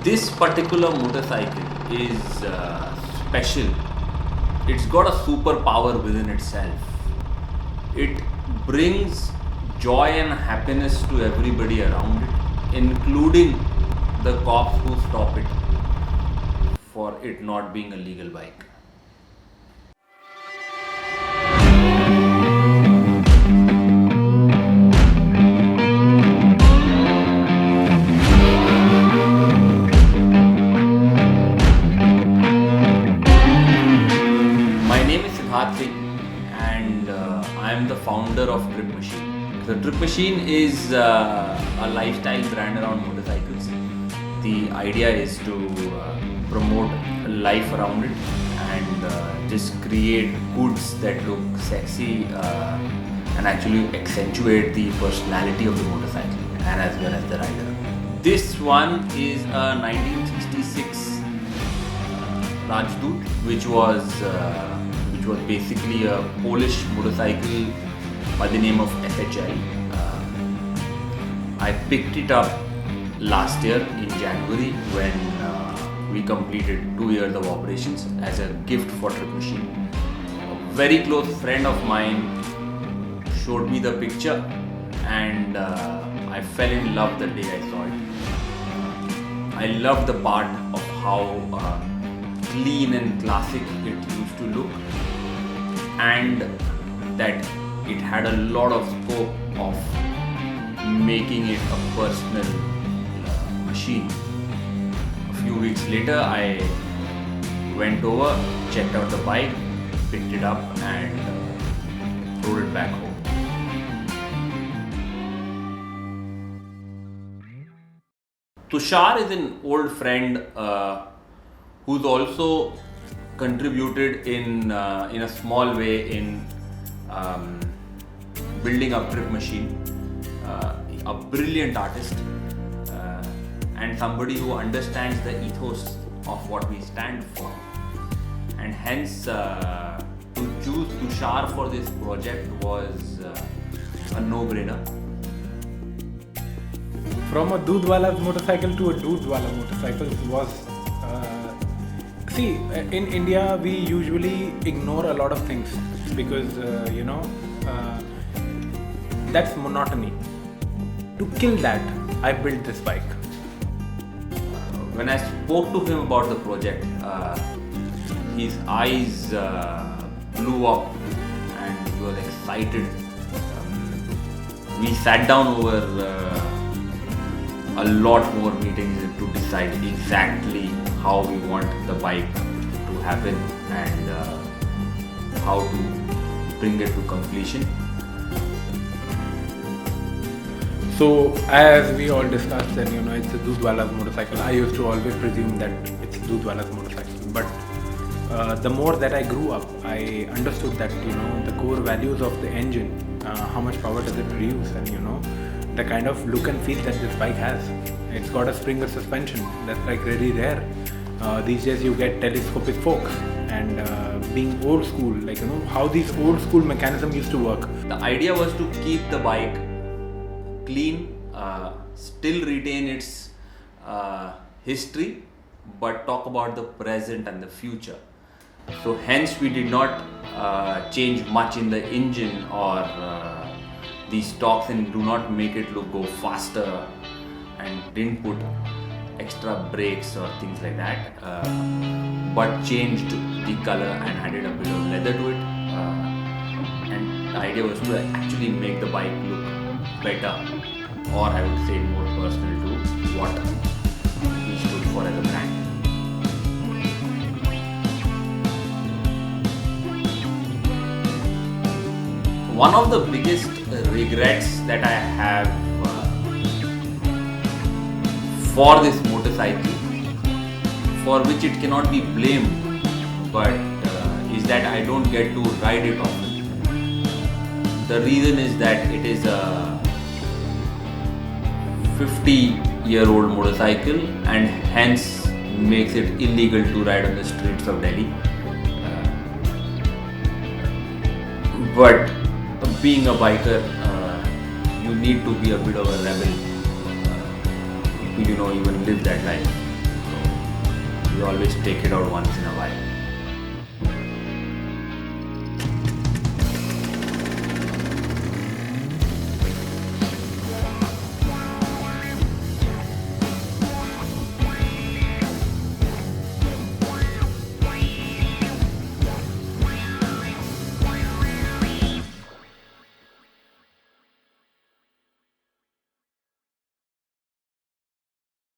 This particular motorcycle is special. It's got a superpower within itself. It brings joy and happiness to everybody around it, including the cops who stop it for it not being a legal bike. My name is Siddharth Singh and I am the founder of Trip Machine. So Trip Machine is a lifestyle brand around motorcycles. The idea is to promote life around it and just create goods that look sexy and actually accentuate the personality of the motorcycle and as well as the rider. This one is a 1966 Rajdoot, which was basically a Polish motorcycle by the name of FHL. I picked it up last year in January when we completed 2 years of operations as a gift for Trip Machine. A very close friend of mine showed me the picture and I fell in love the day I saw it. I loved the part of how clean and classic it used to look, and that it had a lot of scope of making it a personal machine. A few weeks later, I went over, checked out the bike, picked it up and rode it back home. Tushar is an old friend who's also contributed in a small way in building up Trip Machine. A brilliant artist and somebody who understands the ethos of what we stand for, and hence to choose Tushar for this project was a no-brainer. From a Doodwala motorcycle to a Doodwala motorcycle was see, in India we usually ignore a lot of things because that's monotony. To kill that, I built this bike. When I spoke to him about the project, his eyes blew up and he was excited. We sat down over a lot more meetings to decide exactly how we want the bike to happen and how to bring it to completion. So as we all discussed, then it's a Doodwala's motorcycle. I used to always presume that it's Doodwala's motorcycle, but the more that I grew up, I understood that the core values of the engine, how much power does it produce, and the kind of look and feel that this bike has. It's got a Springer suspension that's like really rare. These days you get telescopic forks, and being old school, how these old school mechanism used to work. The idea was to keep the bike clean, still retain its history, but talk about the present and the future. So hence we did not change much in the engine or these talks, and do not make it go faster, and didn't put extra brakes or things like that, but changed the color and added a bit of leather to it, and the idea was to actually make the bike look better, or I would say more personal to what we stood for as a brand. One of the biggest regrets that I have for this motorcycle, for which it cannot be blamed, but is that I don't get to ride it often. The reason is that it is a 50-year-old motorcycle and hence makes it illegal to ride on the streets of Delhi. But being a biker, you need to be a bit of a rebel to even live that life. we always take it out once in a while.